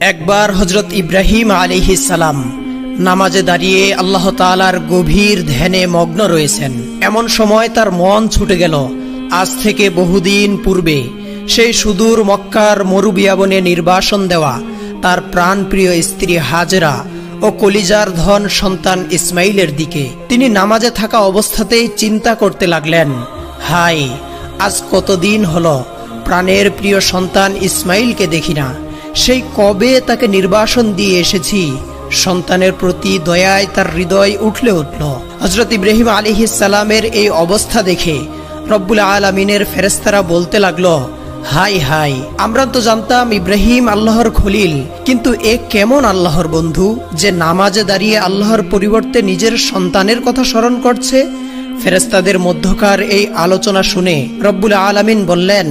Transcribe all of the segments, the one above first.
একবার হযরত ইব্রাহিম আলাইহিস সালাম নামাজে দাঁড়িয়ে আল্লাহ তাআলার গভীর ধ্যানে মগ্ন রয়েছেন। এমন সময় তার মন ছুটে গেল আজ থেকে বহুদিন পূর্বে সেই সুদূর মক্কার মরুবিয়াবনে নির্বাসন দেওয়া তার প্রাণপ্রিয় স্ত্রী হাজেরা ও কলিজার ধন সন্তান ইসমাইলের দিকে। তিনি নামাজে থাকা অবস্থাতেই চিন্তা করতে লাগলেন, হাই, আজ কতদিন হলো প্রাণের প্রিয় সন্তান ইসমাইলকে দেখি না। সেই কবে তাকে নির্বাসন দিয়ে এসেছি। সন্তানের প্রতি দয়ায় তার হৃদয় উঠলে উঠল। হযরত ইব্রাহিম আলাইহিস সালামের এই অবস্থা দেখে রব্বুল আলামিনের ফেরেশতারা বলতে লাগলো, হাই হাই, আমরা তো জানতাম ইব্রাহিম আল্লাহর খলিল, কিন্তু এ কেমন আল্লাহর বন্ধু যে নামাজে দাঁড়িয়ে আল্লাহর পরিবর্তে নিজের সন্তানের কথা স্মরণ করছে। ফেরেশতাদের মধ্যকার এই আলোচনা শুনে রব্বুল আলামিন বললেন,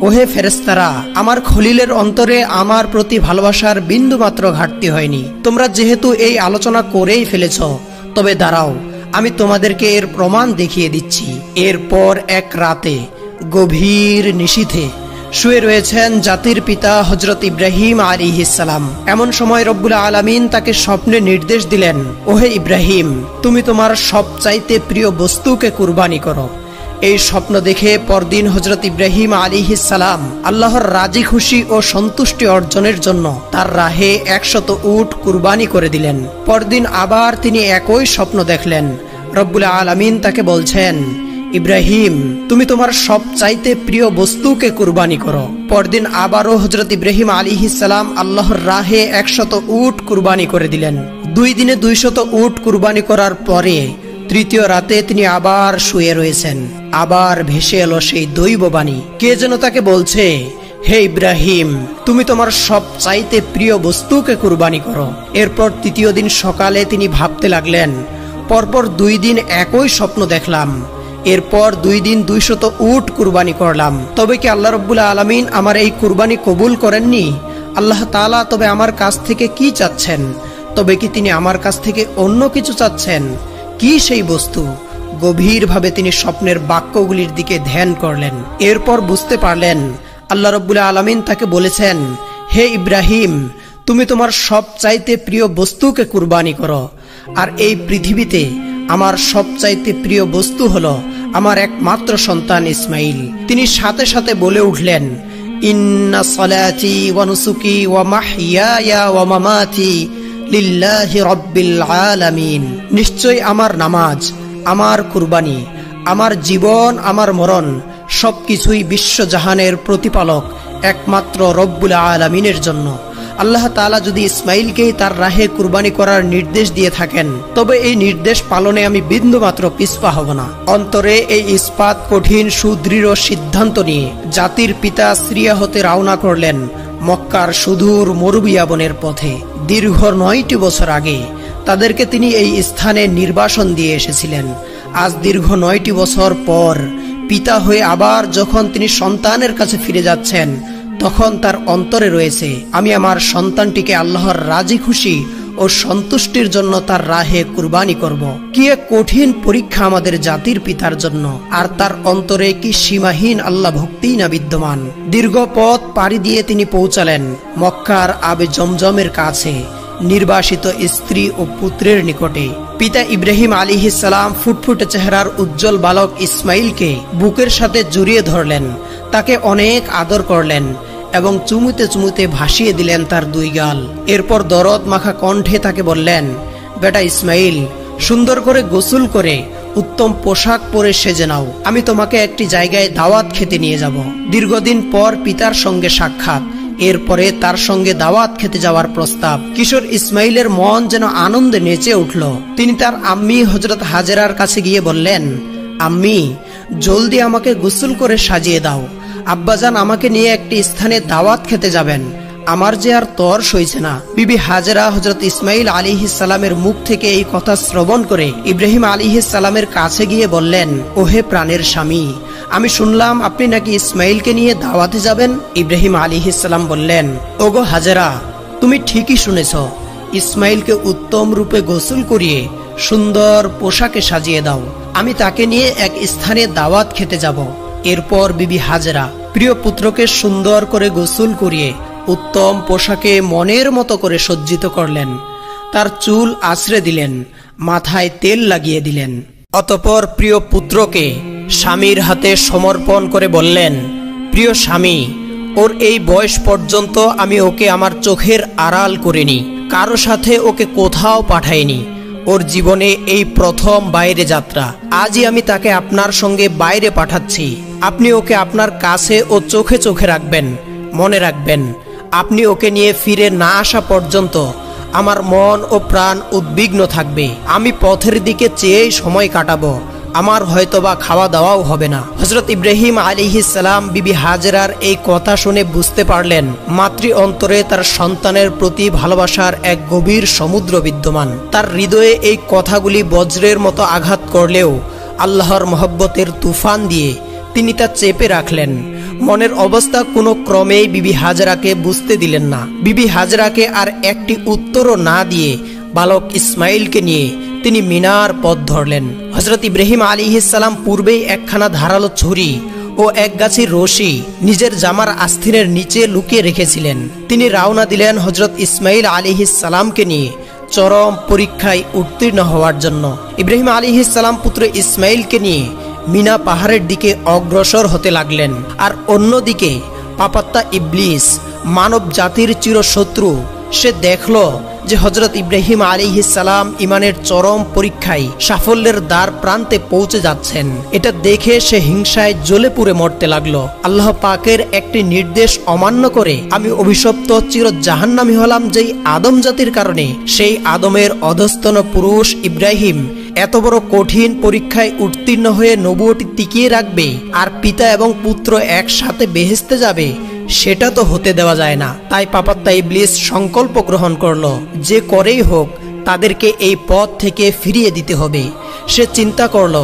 ওহে ফেরেশতারা, আমার খলিলের অন্তরে আমার প্রতি ভালোবাসার বিন্দুমাত্র ঘাটতি হয়নি। তোমরা যেহেতু এই আলোচনা করেই ফেলেছ, তবে দাঁড়াও, আমি তোমাদেরকে এর প্রমাণ দেখিয়ে দিচ্ছি। এরপর এক রাতে গভীর নিশীথে শুয়ে রয়েছেন জাতির পিতা হযরত ইব্রাহিম আলাইহিস সালাম। এমন সময় রব্বুল আলামিন তাকে স্বপ্নে নির্দেশ দিলেন, ওহে ইব্রাহিম, তুমি তোমার সবচাইতে প্রিয় বস্তুকে কুরবানি করো। এই স্বপ্ন দেখে পরদিন হযরত ইব্রাহিম আলাইহিস সালাম আল্লাহর রাজি খুশি ও সন্তুষ্টি অর্জনের জন্য তার রাহে 100 উট কুরবানি করে দিলেন। পরদিন আবার তিনি একই স্বপ্ন দেখলেন। রব্বুল আলামিন তাকে বলছেন, ইব্রাহিম, তুমি তোমার সবচাইতে প্রিয় বস্তুকে কুরবানি করো। পরদিন আবারও হযরত ইব্রাহিম আলাইহিস সালাম আল্লাহর রাহে 100 উট কুরবানি করে দিলেন। 2 দিনে 200 উট কুরবানি করার পরে তৃতীয় রাতে তিনি আবার শুয়ে রয়েছেন। আবার ভেসে এলো সেই দৈববাণী। কে যেন তাকে বলছে, হে ইব্রাহিম, তুমি তোমার সবচাইতে প্রিয় বস্তুকে কুরবানি করো। এরপর তৃতীয় দিন সকালে তিনি ভাবতে লাগলেন, পরপর 2 দিন একই স্বপ্ন দেখলাম, এরপর 2 দিন 200 উট কুরবানি করলাম, তবে কি আল্লাহ রাব্বুল আলামিন আমার এই কুরবানি কবুল করেননি? আল্লাহ তাআলা তবে আমার কাছ থেকে কি চাচ্ছেন? তবে কি তিনি আমার কাছ থেকে অন্য কিছু চাচ্ছেন? কি সেই বস্তু? গভীরভাবে তিনি স্বপ্নের বাক্যগুলির দিকে ধ্যান করলেন। এরপর বুঝতে পারলেন আল্লাহ রাব্বুল আলামিন তাকে বলেছেন, হে ইব্রাহিম, তুমি তোমার সবচাইতে প্রিয় বস্তুকে কুরবানি করো। আর এই পৃথিবীতে আমার সবচাইতে প্রিয় বস্তু হলো আমার একমাত্র সন্তান ইসমাইল। তিনি সাথে সাথে বলে উঠলেন, ইন্না সলাতি ওয়া নুসুকি ওয়া মাহইয়ায়া ওয়া মামাতি লিল্লাহি রাব্বিল আলামিন। নিশ্চয় আমার নামাজ, আমার কুরবানি, আমার জীবন, আমার মরণ সবকিছুই বিশ্বজাহানের প্রতিপালক একমাত্র রব্বুল আলামিনের জন্য। আল্লাহ তাআলা যদি ইসমাইলকেই তার রাহে কুরবানি করার নির্দেশ দিয়ে থাকেন, তবে এই নির্দেশ পালনে আমি বিন্দুমাত্র পিছপা হব না। অন্তরে এই ইস্পাত কঠিন সুদৃঢ় সিদ্ধান্ত নিয়ে জাতির পিতা সিরিয়া হতে রওনা করলেন মক্কার সুদূর মরুবিয়াবনের পথে। দীর্ঘ 9টি বছর আগে তাদেরকে তিনি এই স্থানে নির্বাসন দিয়ে এসেছিলেন। আজ দীর্ঘ 9টি বছর পর পিতা হয়ে আবার যখন তিনি সন্তানের কাছে ফিরে যাচ্ছেন, তখন তার অন্তরে রয়েছে, আমি আমার সন্তানটিকে আল্লাহর রাজি খুশি ও সন্তুষ্টির জন্য তার রাহে কুরবানি করব। কি এক কঠিন পরীক্ষা আমাদের জাতির পিতার জন্য, আর তার অন্তরে কি সীমাহীন আল্লাহ ভক্তি না বিদ্যমান। দীর্ঘ পথ পাড়ি দিয়ে তিনি পৌঁছালেন মক্কার আবে জমজমের কাছে, নির্বাসিত স্ত্রী ও পুত্রের নিকটে। পিতা ইব্রাহিম আলাইহিস সালাম ফুটফুটে চেহারার উজ্জ্বল বালক ইসমাইলকে বুকের সাথে জড়িয়ে ধরলেন, তাকে অনেক আদর করলেন এবং চুমুতে চুমুতে ভাসিয়ে দিলেন তার 2 গাল। এরপর দরদ মাখা কণ্ঠে তাকে বললেন, বেটা ইসমাইল, সুন্দর করে গোসল করে উত্তম পোশাক পরে সেজে নাও, আমি তোমাকে একটি জায়গায় দাওয়াত খেতে নিয়ে যাব। দীর্ঘদিন পর পিতার সঙ্গে সাক্ষাৎ, এরপরে তার সঙ্গে দাওয়াত খেতে যাওয়ার প্রস্তাব। কিশোর ইসমাইলের মন যেন আনন্দে নেচে উঠল। তিনি তার আম্মি হযরত হাজেরার কাছে গিয়ে বললেন, আম্মি, জলদি আমাকে গোসল করে সাজিয়ে দাও, আব্বাজান আমাকে নিয়ে একটি স্থানে দাওয়াত খেতে যাবেন, আমার যে আর তর সইছে না। বিবি হাজেরা হযরত ইসমাইল আলাইহিস সালামের মুখ থেকে এই কথা শ্রবণ করে ইব্রাহিম আলাইহিস সালামের কাছে গিয়ে বললেন, ওহে প্রাণের স্বামী, আমি শুনলাম আপনি নাকি ইসমাইলকে নিয়ে দাওয়াতে যাবেন। ইব্রাহিম আলাইহিস সালাম বললেন, ওগো হাজেরা, তুমি ঠিকই শুনেছ, ইসমাইলকে উত্তম রূপে গোসল করিয়ে সুন্দর পোশাকে সাজিয়ে দাও, আমি তাকে নিয়ে এক স্থানে দাওয়াত খেতে যাব। এরপর বিবি হাজেরা প্রিয় পুত্রকে সুন্দর করে গোসল করিয়ে উত্তম পোশাকে মনের মতো করে সজ্জিত করলেন, তার চুল আঁচড়ে দিলেন, মাথায় তেল লাগিয়ে দিলেন। অতঃপর প্রিয় পুত্রকে স্বামীর হাতে সমর্পণ করে বললেন, প্রিয় স্বামী, ওর এই বয়স পর্যন্ত আমি ওকে আমার চোখের আড়াল করিনি, কারো সাথে ওকে কোথাও পাঠাইনি। ওর জীবনে এই প্রথম বাইরে যাত্রা। আজই আমি তাকে আপনার সঙ্গে বাইরে পাঠাচ্ছি। আপনি ওকে আপনার কাছে ও চোখে চোখে রাখবেন। মনে রাখবেন, আপনি ওকে নিয়ে ফিরে না আসা পর্যন্ত আমার মন ও প্রাণ উদ্বিগ্ন থাকবে। আমি পথের দিকে চেয়েই সময় কাটাবো। আমার হয়তোবা খাওয়া দাওয়াও হবে না। হযরত ইব্রাহিম আলাইহিস সালাম বিবি হাজেরার এই কথা শুনে বুঝতে পারলেন মাতৃ অন্তরে তার সন্তানের প্রতি ভালোবাসার এক গভীর সমুদ্র বিদ্যমান। তার হৃদয়ে এই কথাগুলি বজ্রের মতো আঘাত করলেও আল্লাহর মহব্বতের তুফান দিয়ে তিনি তা চেপে রাখলেন। মনের অবস্থা কোনো ক্রমেই বিবি হাজেরাকে বুঝতে দিলেন না। বিবি হাজেরাকে আর একটি উত্তরও না দিয়ে বালক ইসমাইলকে নিয়ে তিনি মিনার পথ ধরলেন। হযরত ইব্রাহিম আলাইহিস সালাম পূর্বেই একখানা ধারালো ছুরি ও এক গাছি রশি নিজের জামার আস্তিনের নিচে লুকিয়ে রেখেছিলেন। তিনি রওনা দিলেন হযরত ইসমাইল আলাইহিস সালামকে নিয়ে চরম পরীক্ষায় উত্তীর্ণ হওয়ার জন্য। ইব্রাহিম আলাইহিস সালাম পুত্র ইসমাইলকে নিয়ে মিনা পাহাড়ের দিকে অগ্রসর হতে লাগলেন। আর অন্যদিকে পাপাত্তা ইবলিস, মানব জাতির চিরশত্রু, সে দেখল যে হযরত ইব্রাহিম আলাইহিস সালাম ইমানের চরম পরীক্ষায় সাফল্যের দ্বার প্রান্তে পৌঁছে যাচ্ছেন। এটা দেখে সে হিংসায় জ্বলে পুড়ে মরতে লাগলো। আল্লাহ পাকের একটি নির্দেশ অমান্য করে আমি অভিশপ্ত চির জাহান্নামী হলাম যেই আদম জাতির কারণে। সেই আদমের অধস্তন পুরুষ ইব্রাহিম এত বড় কঠিন পরীক্ষায় উত্তীর্ণ হয়ে নবুয়তি টিকিয়ে রাখবে আর পিতা এবং পুত্র একসাথে বেহেশতে যাবে, সেটা তো হতে দেওয়া যায় না। তাই পাপাত্তা ইবলিস সংকল্প গ্রহণ করলো, যে করেই হোক তাদেরকে এই পথ থেকে ফিরিয়ে দিতে হবে। সে চিন্তা করলো,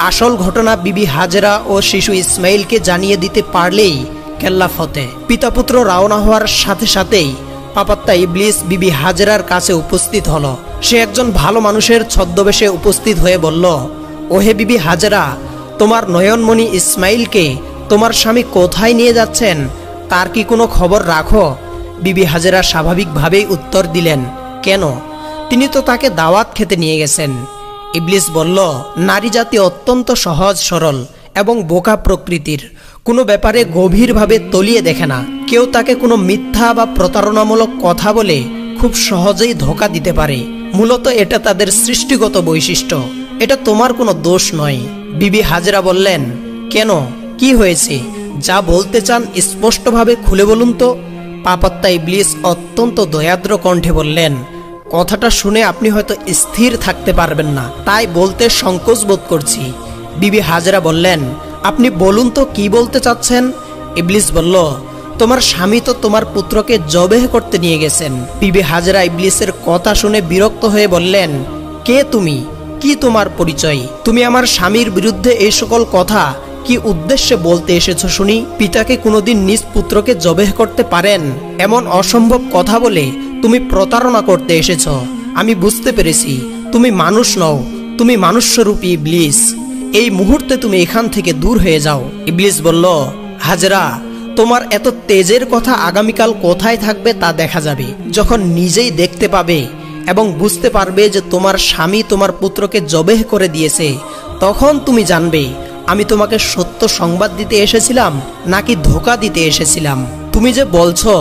আসল ঘটনা বিবি হাজেরা ও শিশু ইসমাইলকে জানিয়ে দিতে পারলেই কেল্লা ফতে। পিতা পুত্র রওনা হওয়ার সাথে সাথেই পাপাত্তা ইবলিস বিবি হাজেরার কাছে উপস্থিত হলো। সে একজন ভালো মানুষের ছদ্মবেশে উপস্থিত হয়ে বলল, ওহে বিবি হাজেরা, তোমার নয়নমণি ইসমাইলকে তোমার স্বামী কোথায় নিয়ে যাচ্ছেন, তার কি কোনো খবর রাখো? বিবি হাজেরা স্বাভাবিকভাবেই উত্তর দিলেন, কেন? তিনি তো তাকে দাওয়াত খেতে নিয়ে গেছেন। ইবলিস বলল, নারী জাতি অত্যন্ত সহজ সরল এবং বোকা প্রকৃতির, কোনো ব্যাপারে গভীরভাবে তলিয়ে দেখে না। কেউ তাকে কোনো মিথ্যা বা প্রতারণামূলক কথা বলে খুব সহজেই ধোঁকা দিতে পারে। মূলত এটা তাদের সৃষ্টিগত বৈশিষ্ট্য, এটা তোমার কোনো দোষ নয়। বিবি হাজেরা বললেন, কেন, কি হয়েছে? যা বলতে চান স্পষ্টভাবে খুলে বলুন তো। পাপাত্তা ইবলিস অত্যন্ত দয়াদ্র কণ্ঠে বললেন, কথাটা শুনে আপনি হয়তো স্থির থাকতে পারবেন না, তাই বলতে সংকোচ বোধ করছি। বিবি হাজেরা বললেন, আপনি বলুন তো কি বলতে চাচ্ছেন। ইবলিস বলল, তোমার স্বামী তো তোমার পুত্রকে জবেহ করতে নিয়ে গেছেন। বিবি হাজেরা ইবলিসের কথা শুনে বিরক্ত হয়ে বললেন, কে তুমি? কি তোমার পরিচয়? তুমি আমার স্বামীর বিরুদ্ধে এই সকল কথা কি উদ্দেশ্যে বলতে এসেছো শুনি? পিতাকে কোনোদিন নিজ পুত্রকে জবেহ করতে পারেন এমন অসম্ভব কথা বলে তুমি প্রতারণা করতে এসেছো। আমি বুঝতে পেরেছি তুমি মানুষ নও, তুমি মানুষ্যরূপী ইবলিস। এই মুহূর্তে তুমি এখান থেকে দূর হয়ে যাও। ইবলিস বলল, হাজেরা, তোমার এত তেজের কথা আগামীকাল কোথায় থাকবে তা দেখা যাবে। যখন নিজেই দেখতে পাবে এবং বুঝতে পারবে যে তোমার স্বামী তোমার পুত্রকে জবেহ করে দিয়েছে, তখন তুমি জানবে আমি তোমাকে সত্য সংবাদ দিতে এসেছিলাম নাকি ধোঁকা দিতে এসেছিলাম। তুমি যে বলছো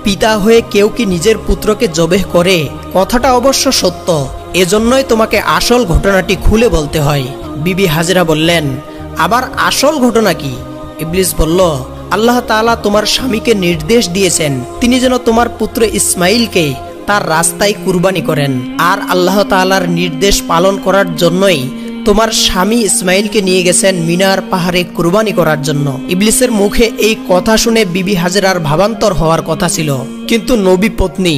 পিতা হয়ে কেউ কি নিজের পুত্রকে জবেহ করে, কথাটা অবশ্য সত্য, এজন্যই তোমাকে আসল ঘটনাটি খুলে বলতে হয়। বিবি হাজেরা বললেন, আবার আসল ঘটনা কি? ইবলিস বলল, আল্লাহ তাআলা তোমার স্বামীকে নির্দেশ দিয়েছেন তিনি যেন তোমার পুত্র ইসমাইলকে তার রাস্তায় কুরবানি করেন। আর আল্লাহ তাআলার নির্দেশ পালন করার জন্যই তোমার স্বামী ইসমাইলকে নিয়ে গেছেন মিনার পাহাড়ে কুরবানি করার জন্য। ইবলিসের মুখে এই কথা শুনে বিবি হাজেরার ভাবান্তর হওয়ার কথা ছিল, কিন্তু নবী পত্নী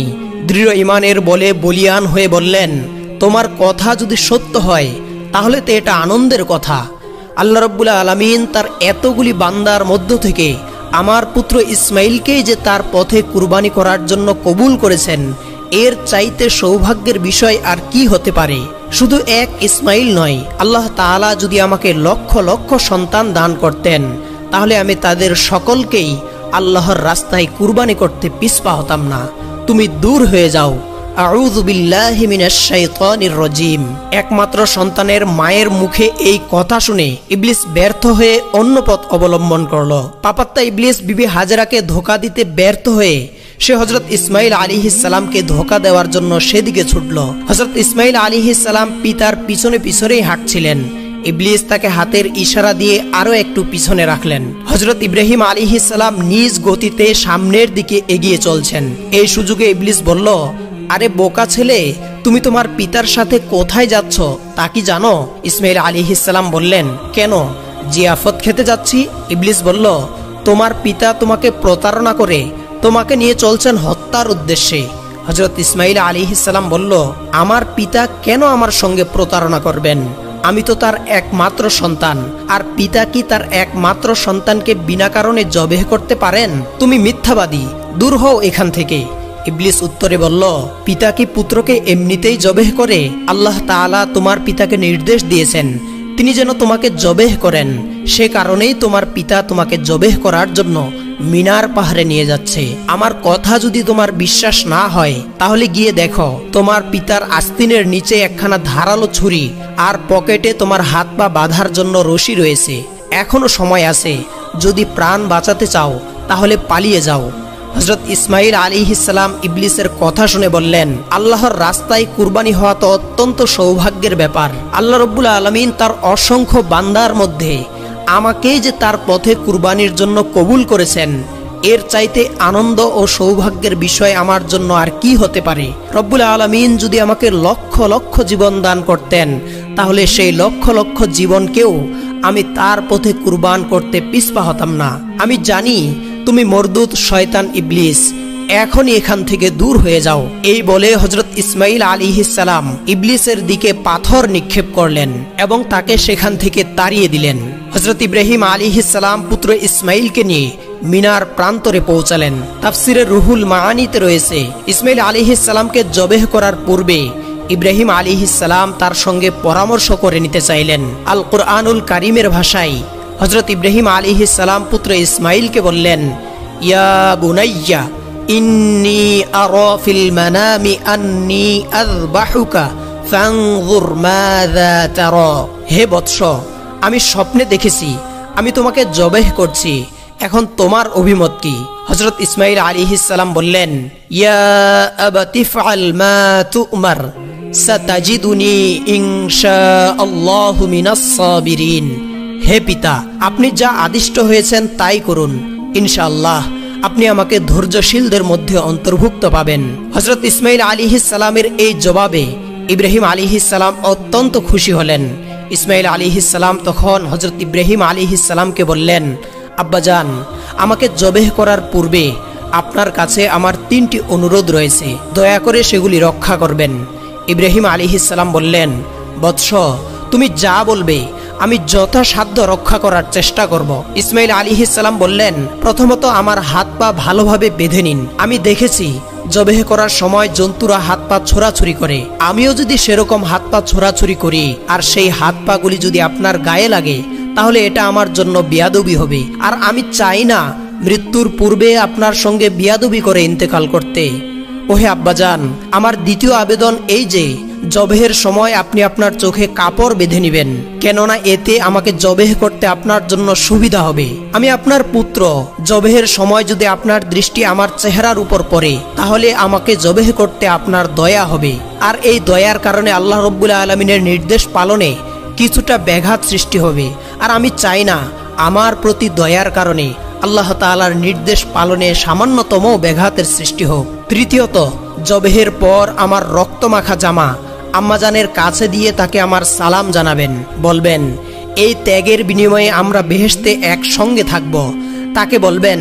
দৃঢ় ঈমানের বলে বলিয়ান হয়ে বললেন, তোমার কথা যদি সত্য হয় তাহলে তো এটা আনন্দের কথা। আল্লাহ রাব্বুল আলামিন তার এতগুলি বান্দার মধ্য থেকে আমার পুত্র ইসমাইলকেই যে তার পথে কুরবানি করার জন্য কবুল করেছেন, এর চাইতে সৌভাগ্যের বিষয় আর কি হতে পারে? শুধু এক ইসমাইল নয়, আল্লাহ তাআলা যদি আমাকে লক্ষ লক্ষ সন্তান দান করতেন তাহলে আমি তাদের সকলকেই আল্লাহর রাস্তায় কুরবানি করতে পিছপা হতাম না। তুমি দূর হয়ে যাও। আউযু বিল্লাহি মিনাশ শাইতানির রাজিম। একমাত্র সন্তানের মায়ের মুখে এই কথা শুনে ইবলিস ব্যর্থ হয়ে অন্য পথ অবলম্বন করলো। পাপাত্তা ইবলিস বিবি হাজেরাকে ধোঁকা দিতে ব্যর্থ হয়ে সে হযরত ইসমাইল আলাইহিস সালামকে ধোঁকা দেওয়ার জন্য সেদিকে ছুটল। হযরত ইসমাইল আলাইহিস সালাম পিতার পিছনে পিছনেই হাঁটছিলেন। ইবলিস তাকে হাতের ইশারা দিয়ে আরো একটু পিছনে রাখলেন। হযরত ইব্রাহিম আলাইহিস সালাম নিজ গতিতে সামনের দিকে এগিয়ে চলছেন। এই সুযোগে ইবলিস বলল, আরে বোকা ছেলে, তুমি তোমার পিতার সাথে কোথায় যাচ্ছ তা কি জানো? ইসমাইল আলাইহিস সালাম বললেন, কেন? জিয়াফত খেতে যাচ্ছি। ইবলিস বলল, তোমার পিতা তোমাকে প্রতারণা করে তোমাকে নিয়ে চলছেন হত্যার উদ্দেশ্যে। হযরত ইসমাইল আলাইহিস সালাম বলল, আমার পিতা কেন আমার সঙ্গে প্রতারণা করবেন? আমি তো তার একমাত্র সন্তান, আর পিতা কি তার একমাত্র সন্তানকে বিনা কারণে জবেহ করতে পারেন? তুমি মিথ্যাবাদী, দূর হও এখান থেকে। ইবলিস উত্তরে বলল, পিতা কি পুত্রকে এমনিতেই জবেহ করে? আল্লাহ তাআলা তোমার পিতাকে নির্দেশ দিয়েছেন তিনি যেন তোমাকে জবেহ করেন। সে কারণেই তোমার পিতা তোমাকে জবেহ করার জন্য মিনার পাহাড়ে নিয়ে যাচ্ছে। আমার কথা যদি তোমার বিশ্বাস না হয় তাহলে গিয়ে দেখো, তোমার পিতার আস্তিনের নিচে একখানা ধারালো ছুরি আর পকেটে তোমার হাত পা বাঁধার জন্য রশি রয়েছে। এখনো সময় আছে, যদি প্রাণ বাঁচাতে চাও তাহলে পালিয়ে যাও। হযরত ইসমাইল আলাইহিস সালাম ইবলিসের কথা শুনে বললেন, আল্লাহর রাস্তায় কুরবানি হওয়া তো অত্যন্ত সৌভাগ্যের ব্যাপার। আল্লাহ রাব্বুল আলামিন তার অসংখ্য বান্দার মধ্যে আমাকেই যে তার পথে কুরবানির জন্য কবুল করেছেন, এর চাইতে আনন্দ ও সৌভাগ্যের বিষয় আমার জন্য আর কি হতে পারে? রব্বুল আলামিন যদি আমাকে লক্ষ লক্ষ জীবন দান করতেন তাহলে সেই লক্ষ লক্ষ জীবনকেও আমি তার পথে কুরবান করতে পিছপা হতাম না। আমি জানি তুমি মরদুদ শয়তান ইবলিস, এখনই এখান থেকে দূর হয়ে যাও। এই বলে হযরত ইসমাইল আলাইহিস সালাম ইবলিসের দিকে পাথর নিক্ষেপ করলেন এবং তাকে সেখান থেকে তাড়িয়ে দিলেন। হযরত ইব্রাহিম আলাইহিস সালাম পুত্র ইসমাইলকে নিয়ে মিনার প্রান্তরে পৌঁছালেন। তাফসিরে রুহুল মাআনিতে রয়েছে, ইসমাইল আলাইহিস সালামকে জবেহ করার পূর্বে ইব্রাহিম আলাইহিস সালাম তার সঙ্গে পরামর্শ করে নিতে চাইলেন। আল কুরআনুল কারীমের ভাষায় হযরত ইব্রাহিম আলাইহিস সালাম পুত্র ইসমাইলকে বললেন, ইয়া বুনাইয়া ইন্নী আরা ফিল মানামি আন্নী আযবাহুকা ফানজুর মাযা তারা। হে বৎস, আমি স্বপ্নে দেখেছি আমি তোমাকে জবেহ করছি, এখন তোমার অভিমত কি? হযরত ইসমাইল আলাইহিস সালাম বললেন, ইয়া আবাতি ফাআল মা তু'মার সাতাজিদুনি ইনশাআল্লাহু মিনাস সাবিরিন। হে পিতা, আপনি যা আদিষ্ট হয়েছেন তাই করুন, ইনশাআল্লাহ আপনি আমাকে ধৈর্যশীলদের মধ্যে অন্তর্ভুক্ত পাবেন। হযরত ইসমাইল আলাইহিস সালামের এই জবাবে ইব্রাহিম আলাইহিস সালাম অত্যন্ত খুশি হলেন। ইসমাইল আলাইহিস সালাম তখন হযরত ইব্রাহিম আলাইহিস সালামকে বললেন, আব্বাজান, আমাকে জবেহ করার পূর্বে আপনার কাছে আমার 3টি অনুরোধ রয়েছে, দয়া করে সেগুলি রক্ষা করবেন। ইব্রাহিম আলাইহিস সালাম বললেন, বৎস, তুমি যা বলবে আমি যথাসাধ্য রক্ষা করার চেষ্টা করব। ইসমাইল আলাইহিস সালাম বললেন, প্রথমত আমার হাত পা ভালোভাবে বেঁধে নিন। আমি দেখেছি জবেহ করার সময় জন্তুরা হাত পা ছোড়াছুরি করে, আমিও যদি সেরকম হাত পা ছোড়াছুরি করি আর সেই হাত পা গুলি যদি আপনার গায়ে লাগে তাহলে এটা আমার জন্য বিয়াদবি হবে, আর আমি চাই না মৃত্যুর পূর্বে আপনার সঙ্গে বিয়াদবি করে ইন্তেকাল করতে। ওহে আব্বাজান, আমার দ্বিতীয় আবেদন এই যে জবেহের সময় আপনি আপনার চোখে কাপড় বেঁধে নেবেন, কেননা এতে আমাকে জবেহ করতে আপনার জন্য সুবিধা হবে। আমি আপনার পুত্র, জবেহের সময় যদি আপনার দৃষ্টি আমার চেহারার উপর পড়ে তাহলে আমাকে জবেহ করতে আপনার দয়া হবে, আর এই দয়ার কারণে আল্লাহ রাব্বুল আলামিনের নির্দেশ পালনে কিছুটা ব্যাঘাত সৃষ্টি হবে, আর আমি চাই না আমার প্রতি দয়ার কারণে আল্লাহ তাআলার নির্দেশ পালনে সামান্যতম ব্যাঘাতের সৃষ্টি হোক। তৃতীয়ত, জবেহের পর আমার রক্তমাখা জামা আম্মাজানের কাছে দিয়ে তাকে আমার সালাম জানাবেন, বলবেন এই ত্যাগের বিনিময়ে আমরা বেহেশতে একসঙ্গে থাকব। তাকে বলবেন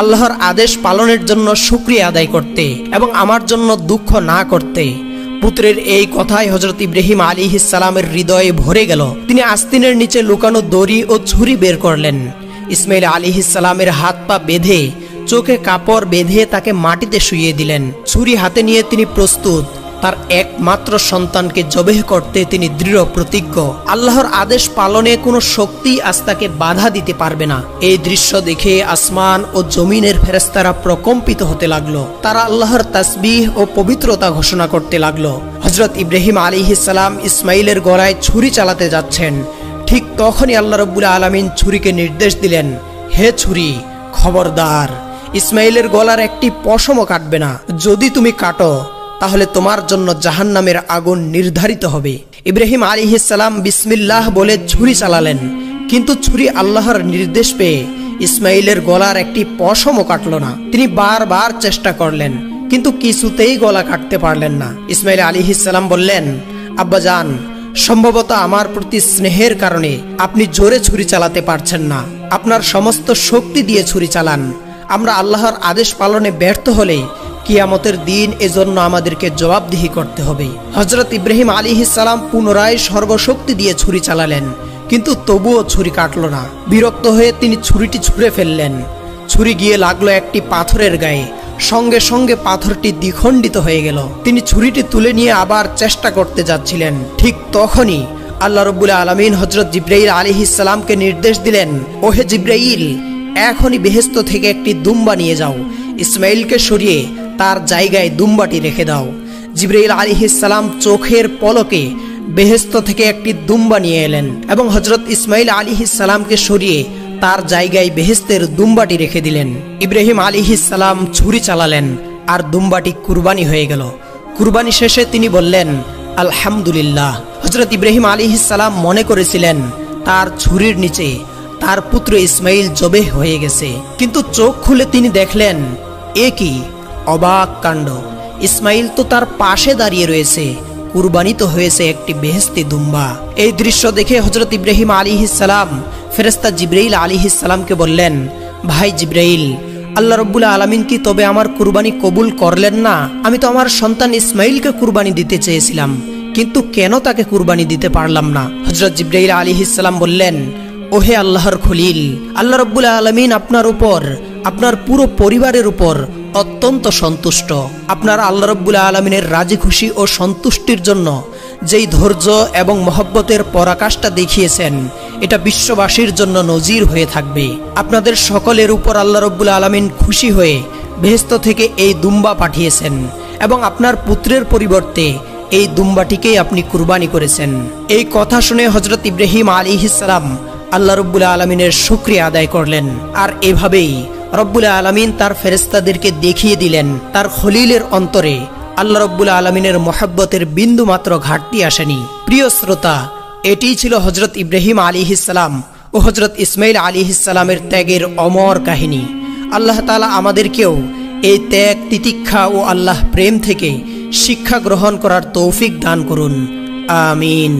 আল্লাহর আদেশ পালনের জন্য শুকরিয়া আদায় করতে এবং আমার জন্য দুঃখ না করতে। পুত্রের এই কথায় হযরত ইব্রাহিম আলাইহিস সালামের হৃদয়ে ভরে গেল। তিনি আস্তিনের নিচে লুকানো দড়ি ও ছুরি বের করলেন। ইসমাইল আলাইহিস সালামের হাত পা বেঁধে চোখে কাপড় বেঁধে তাকে মাটিতে শুইয়ে দিলেন। ছুরি হাতে নিয়ে তিনি প্রস্তুত তার একমাত্র সন্তানকে জবেহ করতে তিনি দৃঢ় প্রতিজ্ঞ। আল্লাহর আদেশ পালনে কোনো শক্তি আজ তাকে বাধা দিতে পারবে না। এই দৃশ্য দেখে আসমান ও জমিনের ফেরেশতারা প্রকম্পিত হতে লাগলো। তারা আল্লাহর তাসবিহ ও পবিত্রতা ঘোষণা করতে লাগলো। হযরত ইব্রাহিম আলাইহিস সালাম ইসমাইলের গলায় ছুরি চালাতে যাচ্ছেন। ঠিক তখনই আল্লাহ রাব্বুল আলামিন ছুরিকে নির্দেশ দিলেন, হে ছুরি, খবরদার, ইসমাইলের গলার একটি পশমও কাটবে না। যদি তুমি কাটো তাহলে তোমার জন্য জাহান্নামের আগুন নির্ধারিত হবে। ইব্রাহিম আলাইহিস সালাম বিসমিল্লাহ বলে ছুরি চালালেন, কিন্তু ছুরি আল্লাহর নির্দেশ পেয়ে ইসমাইলের গলার একটি পশমও কাটল না। তিনি বারবার চেষ্টা করলেন, কিন্তু কিছুতেই গলা কাটতে পারলেন না। ইসমাইল আলাইহিস সালাম বললেন, আব্বাজান, সম্ভবত আমার প্রতি স্নেহের কারণে আপনি জোরে ছুরি চালাতে পারছেন না। আপনার সমস্ত শক্তি দিয়ে ছুরি চালান। আমরা আল্লাহর আদেশ পালনে ব্যর্থ হলে কিয়ামতের দিন এজন্য আমাদেরকে জবাবদিহি করতে হবে। হযরত ইব্রাহিম আলাইহিস সালাম পুনরায় সর্বশক্তি দিয়ে ছুরি চালালেন, কিন্তু তবুও ছুরি কাটল না। বিরক্ত হয়ে তিনি ছুরিটি ছুঁড়ে ফেললেন। ছুরি গিয়ে লাগলো একটি পাথরের গায়ে। সঙ্গে সঙ্গে পাথরটি দ্বিখণ্ডিত হয়ে গেল। তিনি ছুরিটি তুলে নিয়ে আবার চেষ্টা করতে যাচ্ছিলেন। ঠিক তখনই আল্লাহ রাব্বুল আলামিন হযরত জিবরাইল আলাইহিস সালামকে নির্দেশ দিলেন, ওহে জিবরাইল, এখনই বেহেশত থেকে একটি দুম্বা নিয়ে যাও। ইসমাইলকে সরিয়ে তার জায়গায় দুম্বাটি রেখে দাও। জিবরাইল আলাইহিস সালাম চোখের পলকে বেহেশত থেকে একটি দুম্বা নিয়ে এলেন এবং হযরত ইসমাইল আলাইহিস সালামকে সরিয়ে তার জায়গায় বেহেশতের দুম্বাটি রেখে দিলেন। ইব্রাহিম আলাইহিস সালাম ছুরি চালালেন আর দুম্বাটি কুরবানি হয়ে গেল। কুরবানি শেষে তিনি বললেন, আলহামদুলিল্লাহ। হযরত ইব্রাহিম আলাইহিস সালাম মনে করেছিলেন তার ছুরির নিচে তার পুত্র ইসমাইল জবেহ হয়ে গেছে, কিন্তু চোখ খুলে তিনি দেখলেন, এ কি অবাক কাণ্ড! ইসমাইল তো তার পাশে দাঁড়িয়ে রয়েছে, কুরবানি তো হয়েছে একটি বেহেশতি দুম্বা। এই দৃশ্য দেখে হযরত ইব্রাহিম আলাইহিস সালাম ফেরেশতা জিবরাইল আলাইহিস সালামকে বললেন, ভাই জিবরাইল, আল্লাহ রাব্বুল আলামিন কি তবে আমার কুরবানি কবুল করলেন না? আমি তো আমার সন্তান ইসমাইলকে কুরবানি দিতে চেয়েছিলাম, কিন্তু কেন তাকে কুরবানি দিতে পারলাম না? হযরত জিবরাইল আলাইহিস সালাম বললেন, ওহে আল্লাহর খলিল, আল্লাহ রাব্বুল আলামিন আপনার উপর, আপনার পুরো পরিবারের উপর অত্যন্ত সন্তুষ্ট। আপনারা আল্লাহ রাব্বুল আলামিনের রাজি খুশি ও সন্তুষ্টির জন্য যেই ধৈর্য এবং মহব্বতের পরাকাষ্ঠা দেখিয়েছেন, এটা বিশ্ববাসীর জন্য নজির হয়ে থাকবে। আপনাদের সকলের উপর আল্লাহ রাব্বুল আলামিন খুশি হয়ে বেহেশত থেকে এই দুম্বা পাঠিয়েছেন এবং আপনার পুত্রের পরিবর্তে এই দুম্বাটিকেই আপনি কুরবানি করেছেন। এই কথা শুনে হযরত ইব্রাহিম আলাইহিস সালাম আল্লাহ রাব্বুল আলামিনের শুকরিয়া আদায় করলেন। আর এভাবেই রব্বুল আলামিন তার ফেরেশতাদেরকে দেখিয়ে দিলেন তার খলিলের অন্তরে আল্লাহ রাব্বুল আলামিনের মহব্বতের বিন্দু মাত্র ঘাটতি আসেনি। প্রিয় শ্রোতা, এটিই ছিল হযরত ইব্রাহিম আলাইহিস সালাম ও হযরত ইসমাইল আলাইহিস সালামের ত্যাগের অমর কাহিনী। আল্লাহ তাআলা আমাদেরকেও এই ত্যাগ, তিতিক্ষা ও আল্লাহ প্রেম থেকে শিক্ষা গ্রহণ করার তৌফিক দান করুন। আমিন।